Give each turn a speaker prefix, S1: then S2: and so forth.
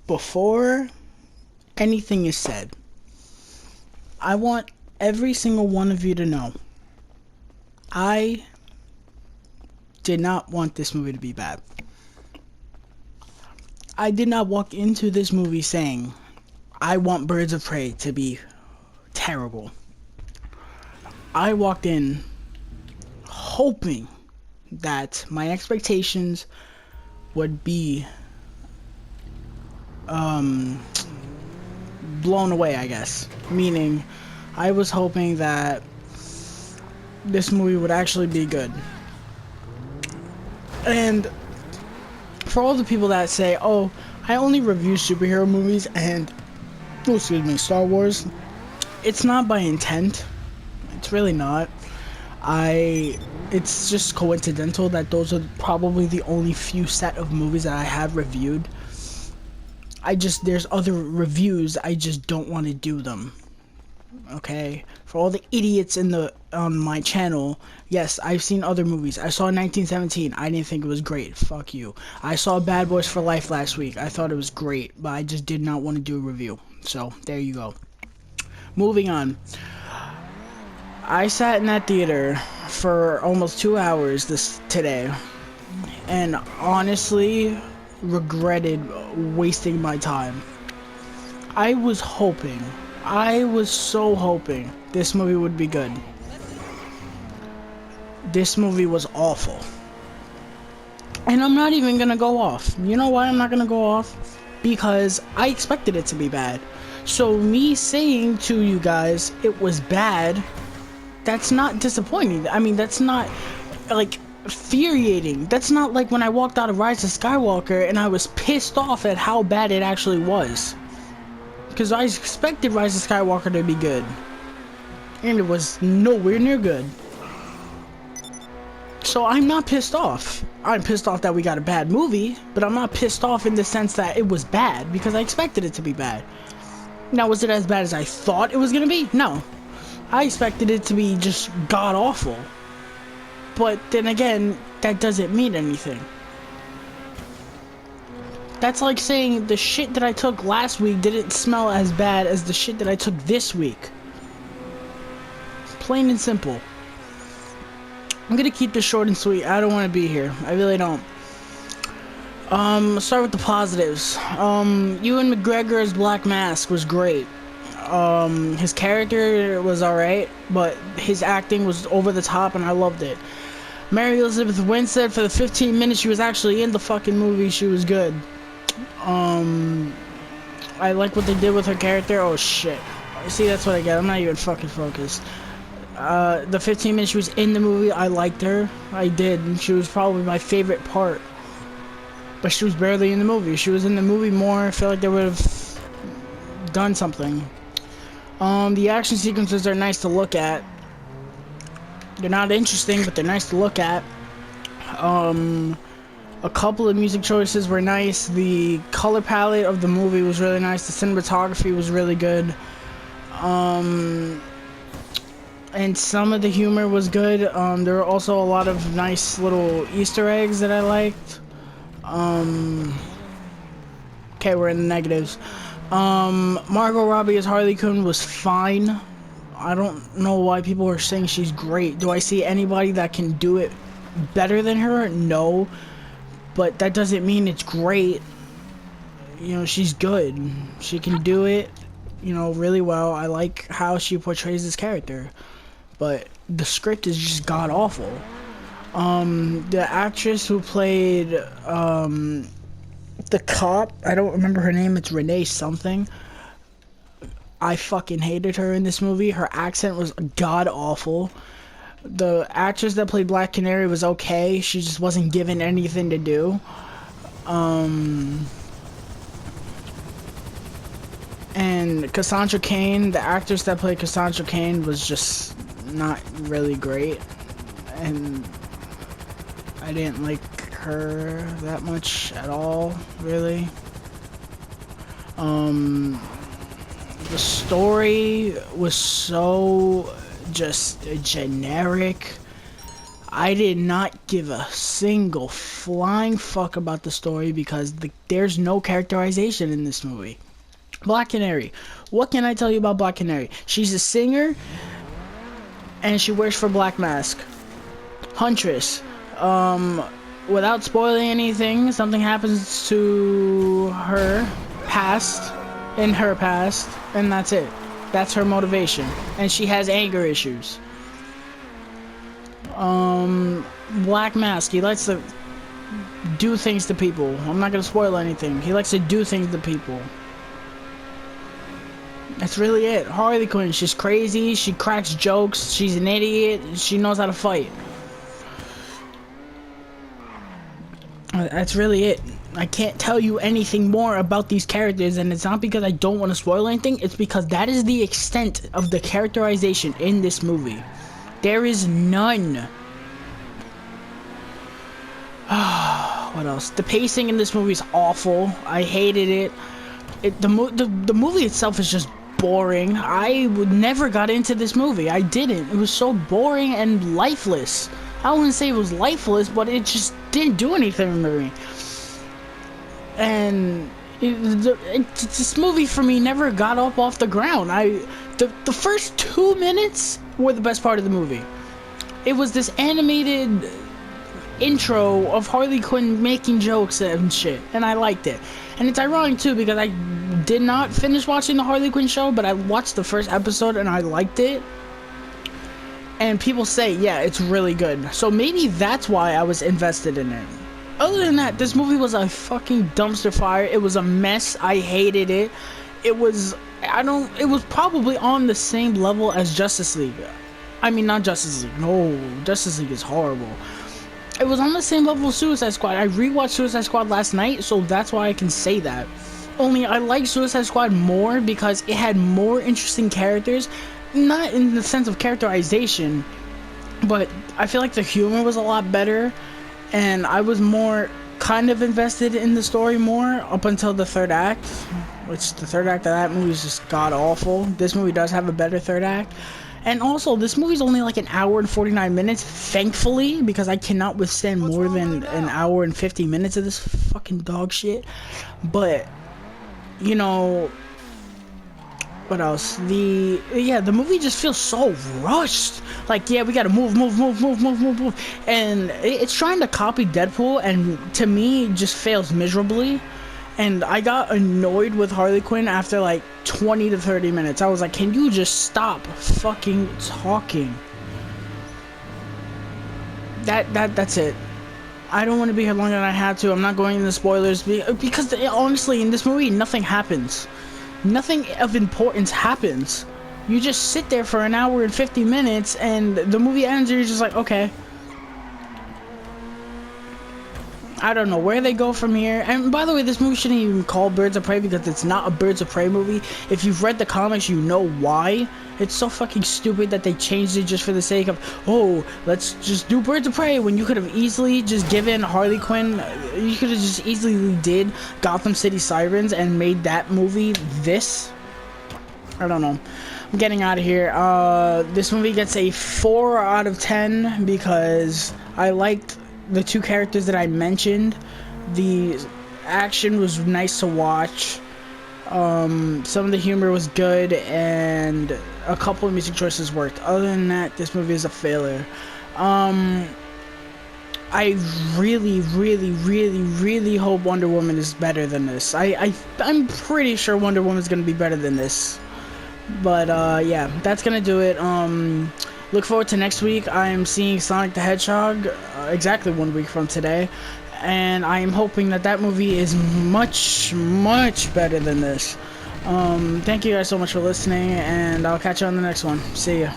S1: before anything is said, I want every single one of you to know I did not want this movie to be bad. I did not walk into this movie saying I want Birds of Prey to be terrible. I walked in hoping that my expectations would be blown away, I guess. Meaning, I was hoping that this movie would actually be good. And for all the people that say, oh, I only review superhero movies and, oh, excuse me, Star Wars, it's not by intent. It's really not. It's just coincidental that those are probably the only few set of movies that I have reviewed. There's other reviews, I just don't want to do them. Okay? For all the idiots on my channel, yes, I've seen other movies. I saw 1917, I didn't think it was great. Fuck you. I saw Bad Boys for Life last week. I thought it was great, but I just did not want to do a review. So, there you go. Moving on. I sat in that theater for almost 2 hours today, and honestly regretted wasting my time. I was so hoping this movie would be good. This movie was awful. And I'm not even gonna go off. You know why I'm not gonna go off? Because I expected it to be bad. So me saying to you guys it was bad, that's not disappointing. I mean, that's not, like, infuriating. That's not like when I walked out of Rise of Skywalker and I was pissed off at how bad it actually was. Because I expected Rise of Skywalker to be good. And it was nowhere near good. So I'm not pissed off. I'm pissed off that we got a bad movie, but I'm not pissed off in the sense that it was bad, because I expected it to be bad. Now, was it as bad as I thought it was going to be? No. I expected it to be just god-awful. But then again, that doesn't mean anything. That's like saying the shit that I took last week didn't smell as bad as the shit that I took this week. Plain and simple. I'm gonna keep this short and sweet. I don't want to be here. I really don't. Start with the positives. Ewan McGregor as Black Mask was great. His character was alright, but his acting was over the top and I loved it. Mary Elizabeth Winstead, for the 15 minutes she was actually in the fucking movie, she was good. I like what they did with her character. Oh shit. See, that's what I get. I'm not even fucking focused. The 15 minutes she was in the movie, I liked her. I did. And she was probably my favorite part. But she was barely in the movie. She was in the movie more. I feel like they would have done something. The action sequences are nice to look at. They're not interesting, but they're nice to look at. A couple of music choices were nice. The color palette of the movie was really nice. The cinematography was really good. And some of the humor was good. There were also a lot of nice little Easter eggs that I liked. Okay, we're in the negatives. Margot Robbie as Harley Quinn was fine. I don't know why people are saying she's great. Do I see anybody that can do it better than her? No. But that doesn't mean it's great. You know, she's good. She can do it, you know, really well. I like how she portrays this character. But the script is just god-awful. The actress who played, the cop, I don't remember her name, it's Renee something. I fucking hated her in this movie. Her accent was god-awful. The actress that played Black Canary was okay. She just wasn't given anything to do. And Cassandra Cain, the actress that played Cassandra Cain, was just not really great. And I didn't like her that much at all, really. The story was so just generic. I did not give a single flying fuck about the story because there's no characterization in this movie. Black Canary. What can I tell you about Black Canary? She's a singer and she works for Black Mask. Huntress. Without spoiling anything, something happens to her past, in her past, and that's it. That's her motivation. And she has anger issues. Black Mask, he likes to do things to people. I'm not gonna spoil anything. He likes to do things to people. That's really it. Harley Quinn, she's crazy, she cracks jokes, she's an idiot, she knows how to fight. That's really it. I can't tell you anything more about these characters, and it's not because I don't want to spoil anything, it's because that is the extent of the characterization in this movie. There is none. What else? The pacing in this movie is awful. I hated it. The movie itself is just boring. I never got into this movie. I didn't. It was so boring and lifeless. I wouldn't say it was lifeless, but it just didn't do anything for me. And this movie for me never got up off the ground. The first 2 minutes were the best part of the movie. It was this animated intro of Harley Quinn making jokes and shit, and I liked it. And it's ironic too because I did not finish watching the Harley Quinn show, but I watched the first episode and I liked it. And people say, yeah, it's really good. So maybe that's why I was invested in it. Other than that, this movie was a fucking dumpster fire. It was a mess. I hated it. It was probably on the same level as Justice League. I mean, not Justice League. No, Justice League is horrible. It was on the same level as Suicide Squad. I rewatched Suicide Squad last night, so that's why I can say that. Only I like Suicide Squad more because it had more interesting characters. Not in the sense of characterization, but I feel like the humor was a lot better, and I was more kind of invested in the story more up until the third act, which the third act of that movie is just god-awful. This movie does have a better third act. And also, this movie's only like an hour and 49 minutes, thankfully, because I cannot withstand more than an hour and 50 minutes of this fucking dog shit. But, you know, what else? The movie just feels so rushed. Like, yeah, we gotta move. And it's trying to copy Deadpool, and to me, just fails miserably. And I got annoyed with Harley Quinn after like 20 to 30 minutes. I was like, can you just stop fucking talking? That's it. I don't want to be here longer than I had to. I'm not going into spoilers because honestly, in this movie, nothing happens. Nothing of importance happens. You just sit there for an hour and 50 minutes and the movie ends and you're just like, okay. I don't know where they go from here. And by the way, this movie shouldn't even be called Birds of Prey because it's not a Birds of Prey movie. If you've read the comics, you know why. It's so fucking stupid that they changed it just for the sake of, oh, let's just do Birds of Prey, when you could have easily just given Harley Quinn, you could have just easily did Gotham City Sirens and made that movie this. I don't know. I'm getting out of here. This movie gets a 4 out of 10 because I liked the two characters that I mentioned. The action was nice to watch. Some of the humor was good, and a couple of music choices worked. Other than that, this movie is a failure. I really hope Wonder Woman is better than this. I'm pretty sure Wonder Woman is gonna be better than this. But yeah, that's gonna do it. Look forward to next week. I am seeing Sonic the Hedgehog exactly 1 week from today, and I am hoping that that movie is much better than this. Thank you guys so much for listening, and I'll catch you on the next one. See ya.